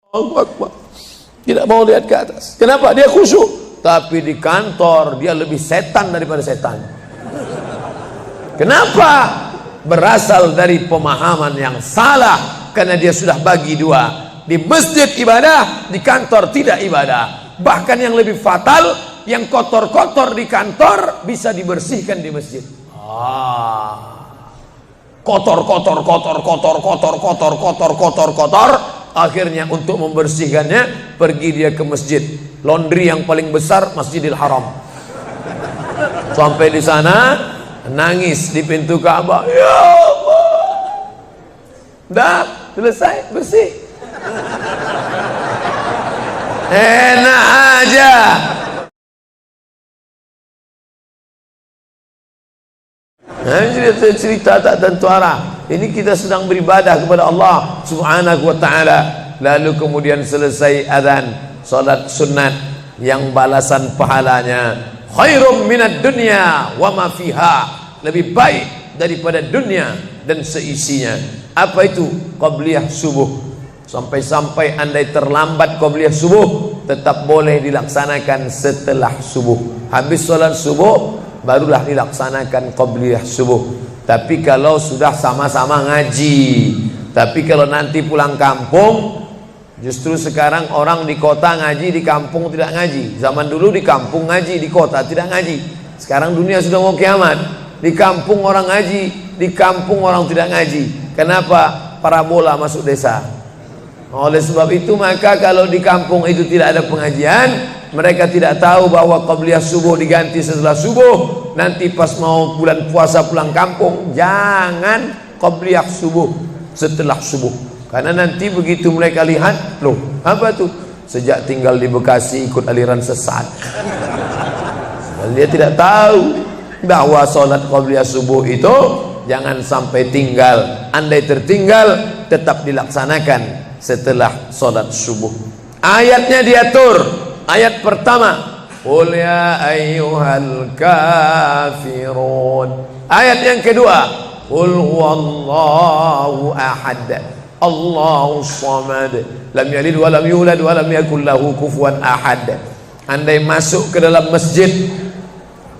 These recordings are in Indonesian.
Allahu Akbar. Tidak mau lihat ke atas. Kenapa? Dia khusyuk. Tapi di kantor dia lebih setan daripada setan. Kenapa? Berasal dari pemahaman yang salah, karena dia sudah bagi dua. Di masjid ibadah, di kantor tidak ibadah. Bahkan yang lebih fatal, yang kotor-kotor di kantor bisa dibersihkan di masjid. Kotor. Akhirnya untuk membersihkannya pergi dia ke masjid. Laundry yang paling besar Masjidil Haram. Sampai di sana nangis di pintu Ka'bah. Ya Allah. Dah selesai bersih. Enak aja. Cerita tak tentu arah. Ini kita sedang beribadah kepada Allah Subhanahu wa ta'ala. Lalu kemudian selesai azan, salat sunat yang balasan pahalanya khairum minad dunya wa ma fiha, lebih baik daripada dunia dan seisinya. Apa itu? Qabliyah subuh. Sampai-sampai andai terlambat qabliyah subuh, tetap boleh dilaksanakan setelah subuh. Habis salat subuh barulah dilaksanakan qabliyah subuh. Tapi kalau sudah sama-sama ngaji, tapi kalau nanti pulang kampung, justru sekarang orang di kota ngaji, di kampung tidak ngaji. Zaman dulu di kampung ngaji, di kota tidak ngaji. Sekarang dunia sudah mau kiamat. Di kampung orang ngaji, di kampung orang tidak ngaji. Kenapa? Parabola masuk desa. Oleh sebab itu maka kalau di kampung itu tidak ada pengajian, mereka tidak tahu bahwa qabliyah subuh diganti setelah subuh. Nanti pas mau bulan puasa pulang kampung, jangan qabliyah subuh setelah subuh. Karena nanti begitu mereka lihat, loh apa tuh? Sejak tinggal di Bekasi ikut aliran sesat. Dan dia tidak tahu bahwa sholat qabliyah subuh itu jangan sampai tinggal. Andai tertinggal, tetap dilaksanakan setelah sholat subuh. Ayatnya diatur. Ayat pertama, qul ya ayyuhal kafirun. Ayat yang kedua, qul huwallahu ahad, Allahus samad, lam yalid wa lam yulad wa lam yakul lahu kufuwan ahad. Andai masuk ke dalam masjid,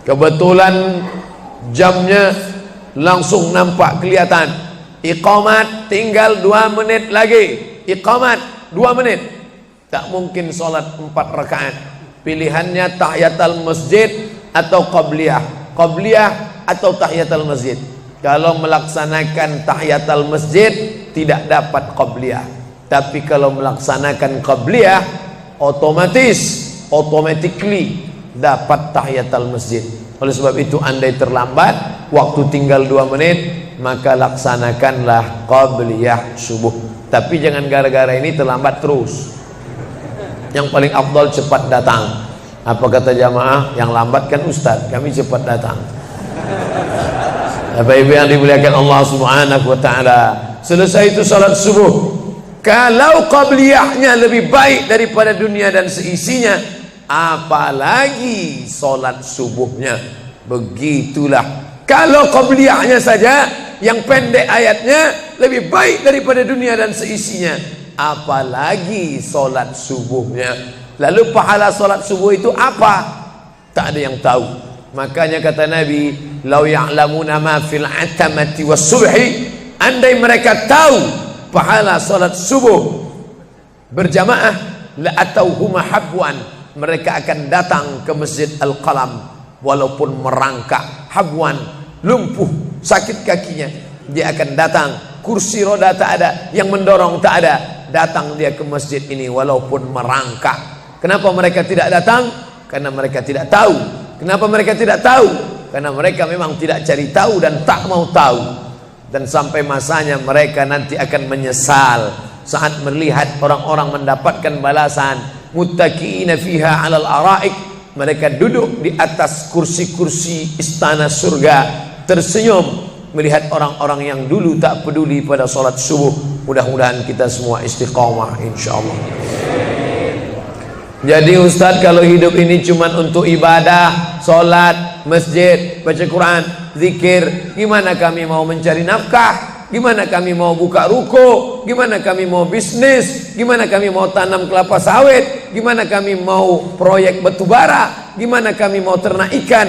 kebetulan jamnya langsung nampak kelihatan, iqamat tinggal 2 menit lagi, iqamat 2 menit, tak mungkin sholat 4 rakaat. Pilihannya tahiyatul masjid atau qabliyah, qabliyah atau tahiyatul masjid. Kalau melaksanakan tahiyatul masjid tidak dapat qabliyah, tapi kalau melaksanakan qabliyah automatically dapat tahiyatul masjid. Oleh sebab itu andai terlambat, waktu tinggal 2 menit, maka laksanakanlah qabliyah subuh. Tapi jangan gara-gara ini terlambat terus. Yang paling afdal cepat datang. Apa kata jamaah? Yang lambat kan ustaz, kami cepat datang. Bapak-ibu yang dimuliakan Allah Subhanahu wa ta'ala, selesai itu salat subuh. Kalau qabliyahnya lebih baik daripada dunia dan seisinya, apalagi salat subuhnya. Begitulah. Kalau qabliyahnya saja yang pendek ayatnya lebih baik daripada dunia dan seisinya, apalagi solat subuhnya. Lalu pahala solat subuh itu apa? Tak ada yang tahu. Makanya kata Nabi, lau ya'lamuna ma fil atamati was subhi, andai mereka tahu pahala solat subuh berjamaah, la atauhuma habwan, mereka akan datang ke Masjid Al-Qalam walaupun merangkak, habwan, lumpuh, sakit kakinya, dia akan datang. Kursi roda tak ada, yang mendorong tak ada, datang dia ke masjid ini walaupun merangkak. Kenapa mereka tidak datang? Karena mereka tidak tahu. Kenapa mereka tidak tahu? Karena mereka memang tidak cari tahu dan tak mau tahu. Dan sampai masanya mereka nanti akan menyesal saat melihat orang-orang mendapatkan balasan. Muttaqiina fiha 'alal araik, mereka duduk di atas kursi-kursi istana surga, tersenyum melihat orang-orang yang dulu tak peduli pada salat subuh. Mudah-mudahan kita semua istiqamah insyaallah. Jadi Ustadz, kalau hidup ini cuma untuk ibadah, salat, masjid, baca Quran, zikir, gimana kami mau mencari nafkah? gimana kami mau buka ruko, gimana kami mau bisnis, gimana kami mau tanam kelapa sawit, gimana kami mau proyek batubara, gimana kami mau ternak ikan.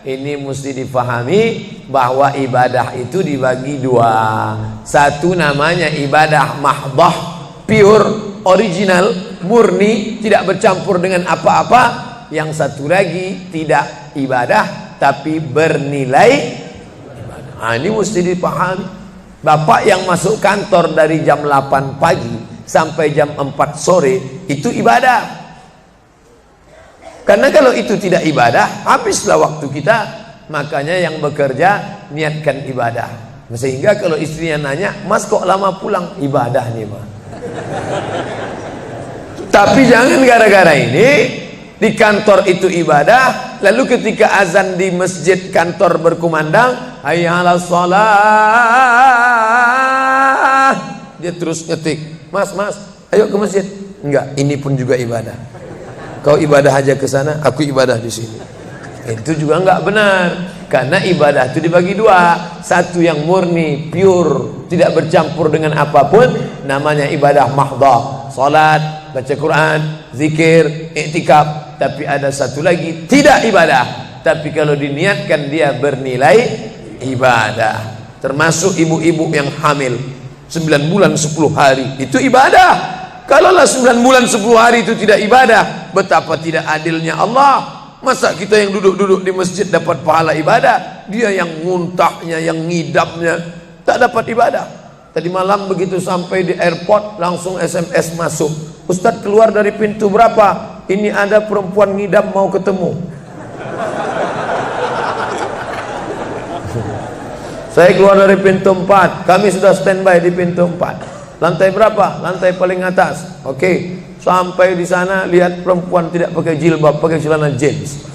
Ini mesti difahami bahwa ibadah itu dibagi dua. Satu namanya ibadah mahdhah, pure, original, murni, tidak bercampur dengan apa-apa. Yang satu lagi tidak ibadah tapi bernilai ibadah. Nah, ini mesti dipahami. Bapak yang masuk kantor dari jam 8 pagi sampai jam 4 sore itu ibadah. Karena kalau itu tidak ibadah, habislah waktu kita. Makanya yang bekerja niatkan ibadah. Sehingga kalau istrinya nanya, "Mas kok lama pulang?" Ibadah nih, Mas. Tapi jangan gara-gara ini di kantor itu ibadah, lalu ketika azan di masjid kantor berkumandang, hayya 'alas shalah, dia terus ngetik, "Mas, ayo ke masjid." Enggak, ini pun juga ibadah. Kau ibadah aja ke sana, aku ibadah di sini. Itu juga enggak benar. Karena ibadah itu dibagi dua. Satu yang murni, pure, tidak bercampur dengan apapun, namanya ibadah mahdhah. Salat, baca Quran, zikir, iktikaf. Tapi ada satu lagi tidak ibadah, tapi kalau diniatkan dia bernilai ibadah. Termasuk ibu-ibu yang hamil 9 bulan 10 hari itu ibadah. Kalaulah 9 bulan 10 hari itu tidak ibadah, betapa tidak adilnya Allah. Masa kita yang duduk-duduk di masjid dapat pahala ibadah, dia yang muntahnya, yang ngidamnya tak dapat ibadah. Tadi malam begitu sampai di airport langsung SMS masuk, "Ustadz keluar dari pintu berapa? Ini ada perempuan ngidam mau ketemu." Saya keluar dari pintu 4, kami sudah standby di pintu 4. Lantai berapa? Lantai paling atas. Oke, sampai di sana lihat perempuan tidak pakai jilbab, pakai celana jeans.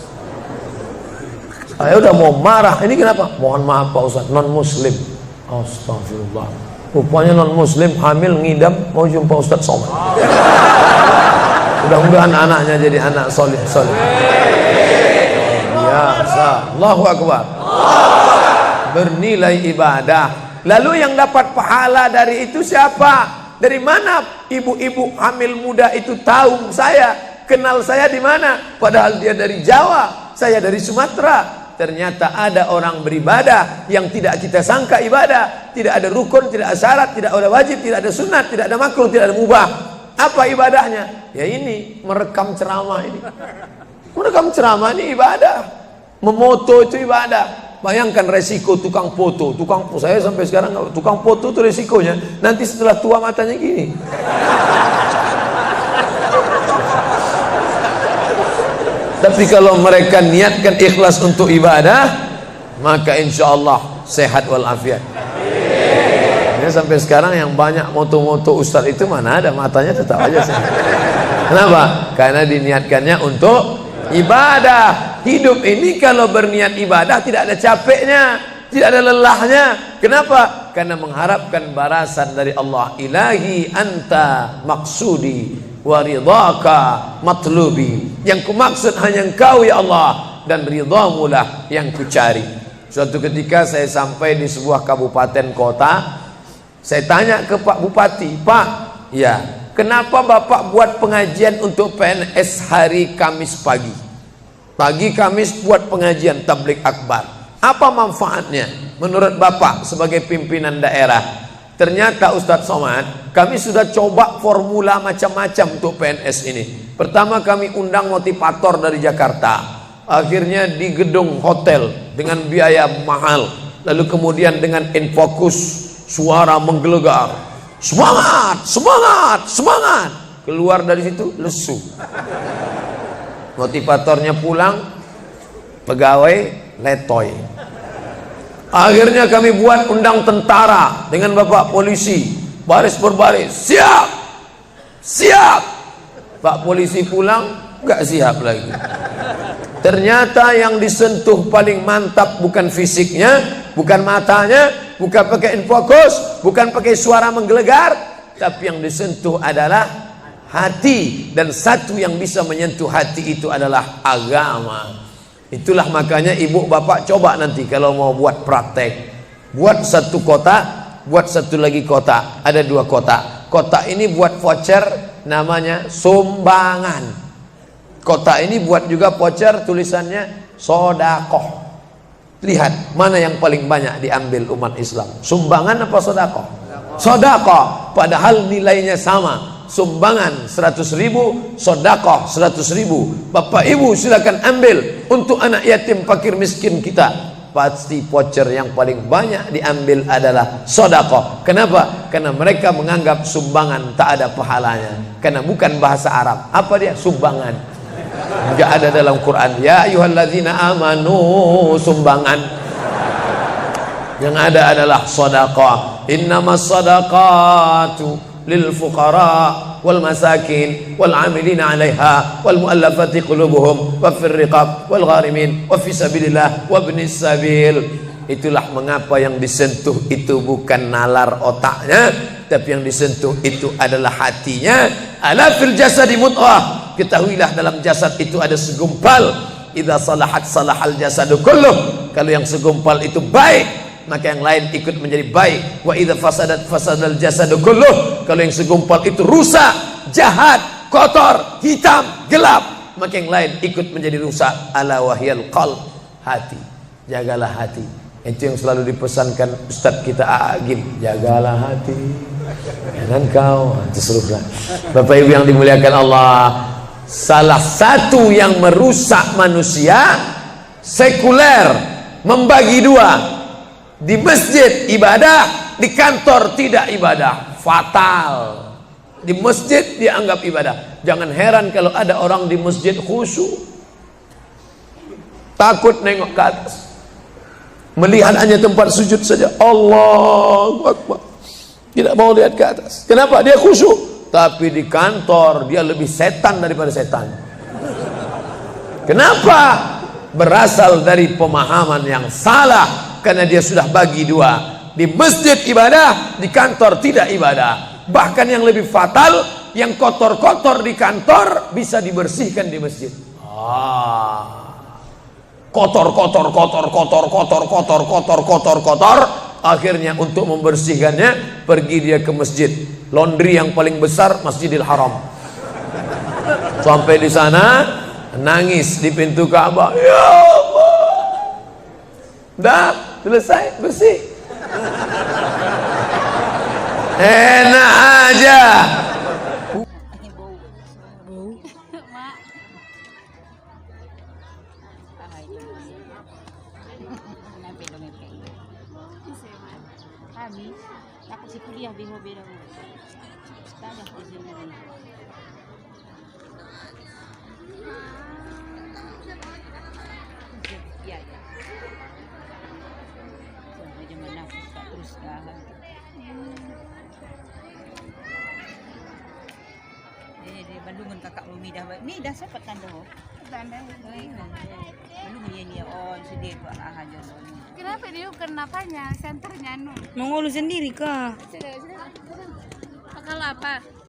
Saya udah mau marah. Ini kenapa? Mohon maaf Pak Ustadz, non muslim. Astagfirullah. Rupanya non muslim hamil ngidam mau jumpa Ustadz Somad. Mudah-mudahan anaknya jadi anak soleh. Biasa. Allahu Akbar. Bernilai ibadah. Lalu yang dapat pahala dari itu siapa? Dari mana ibu-ibu hamil muda itu tahu saya, kenal saya di mana? Padahal dia dari Jawa, saya dari Sumatera. Ternyata ada orang beribadah yang tidak kita sangka ibadah. Tidak ada rukun, tidak ada syarat, tidak ada wajib, tidak ada sunat, tidak ada makruh, tidak ada mubah. Apa ibadahnya? Ya ini, merekam ceramah ini. Merekam ceramah ini ibadah. Memoto itu ibadah. Bayangkan resiko tukang foto. Saya sampai sekarang tukang foto itu resikonya nanti setelah tua matanya gini. Tapi kalau mereka niatkan ikhlas untuk ibadah, maka insya Allah sehat walafiat. Ini sampai sekarang yang banyak moto-moto ustadz itu mana ada matanya tetap aja sehat. Kenapa? Karena diniatkannya untuk ibadah. Hidup ini kalau berniat ibadah tidak ada capeknya, tidak ada lelahnya. Kenapa? Karena mengharapkan balasan dari Allah. Ilahi anta maksudi wa ridhaka matlubi. Yang kumaksud hanya Engkau ya Allah, dan ridhamu lah yang kucari. Suatu ketika saya sampai di sebuah kabupaten kota, saya tanya ke Pak Bupati, "Pak, ya, kenapa Bapak buat pengajian untuk PNS hari Kamis pagi? Pagi Kamis buat pengajian tabligh akbar. Apa manfaatnya menurut Bapak sebagai pimpinan daerah?" Ternyata Ustadz Somad, kami sudah coba formula macam-macam untuk PNS ini. Pertama kami undang motivator dari Jakarta. Akhirnya di gedung hotel dengan biaya mahal. Lalu kemudian dengan infocus, suara menggelegar. Semangat, semangat, semangat. Keluar dari situ lesu. Motivatornya pulang, pegawai letoy. Akhirnya kami buat undang tentara dengan bapak polisi, baris berbaris, siap, siap. Pak polisi pulang, nggak siap lagi. Ternyata yang disentuh paling mantap bukan fisiknya, bukan matanya, bukan pakai infokus, bukan pakai suara menggelegar, tapi yang disentuh adalah hati. Dan satu yang bisa menyentuh hati itu adalah agama. Itulah makanya ibu bapak coba nanti kalau mau buat praktek, buat satu kota buat satu lagi kotak. Ada 2 kotak. Kotak ini buat voucher, namanya sumbangan. Kotak ini buat juga voucher, tulisannya sodakoh. Lihat mana yang paling banyak diambil umat Islam, sumbangan apa sodakoh? Sodakoh, padahal nilainya sama. Sumbangan 100.000, sodakoh 100.000. Bapak ibu silakan ambil untuk anak yatim fakir miskin kita. Pasti voucher yang paling banyak diambil adalah sodakoh. Kenapa? Karena mereka menganggap sumbangan tak ada pahalanya, karena bukan bahasa Arab. Apa dia? Sumbangan. Enggak ada dalam Quran. Ya ayyuhalladzina amanu, sumbangan. Yang ada adalah sodakoh. Innamas sadaqatu lil fuqara wal masakin wal amilina 'alaiha wal muallafati qulubuhum wa fir riqab wal gharimin wa fi sabilillah wa ibnis sabil. Itulah mengapa yang disentuh itu bukan nalar otaknya, tapi yang disentuh itu adalah hatinya. Ala fil jasadi mudghah, ketahuilah dalam jasad itu ada segumpal. Idza salahat salahal jasadu kulluh, kalau yang segumpal itu baik maka yang lain ikut menjadi baik. Wa idza fasadat fasadal jasadu kulluh, kalau yang segumpal itu rusak, jahat, kotor, hitam, gelap, maka yang lain ikut menjadi rusak. Ala wahyal qalb, hati. Jagalah hati. Itu yang selalu dipesankan Ustadz kita Agim, jagalah hati. Jangan kau terserah. Bapak Ibu yang dimuliakan Allah, salah satu yang merusak manusia sekuler, membagi 2. Di masjid ibadah, di kantor tidak ibadah, fatal. Di masjid dianggap ibadah. Jangan heran kalau ada orang di masjid khusyuk, takut nengok ke atas, melihat hanya tempat sujud saja. Allahu Akbar, tidak mau lihat ke atas. Kenapa? Dia khusyuk. Tapi di kantor dia lebih setan daripada setan. Kenapa? Berasal dari pemahaman yang salah. Karena dia sudah bagi 2. Di masjid ibadah, di kantor tidak ibadah. Bahkan yang lebih fatal, yang kotor-kotor di kantor bisa dibersihkan di masjid. Kotor. Akhirnya untuk membersihkannya pergi dia ke masjid. Laundry yang paling besar Masjidil Haram. Sampai di sana nangis di pintu Ka'bah. Ya Allah. Dah selesai, bersih. Enak aja. Kami, aku si kuliah di hobi dong. Tanya di sini. Ya. Sampai zaman nafas tak terus dah. Di Bandungan kakak Umi dah. Ni dah sempat tanda ho. Tanda. Bandungan ni oh sedih buat aja. Kenapa dia kenapanya senternya nu? Mengurus sendiri kah? Sudah. Pakal apa?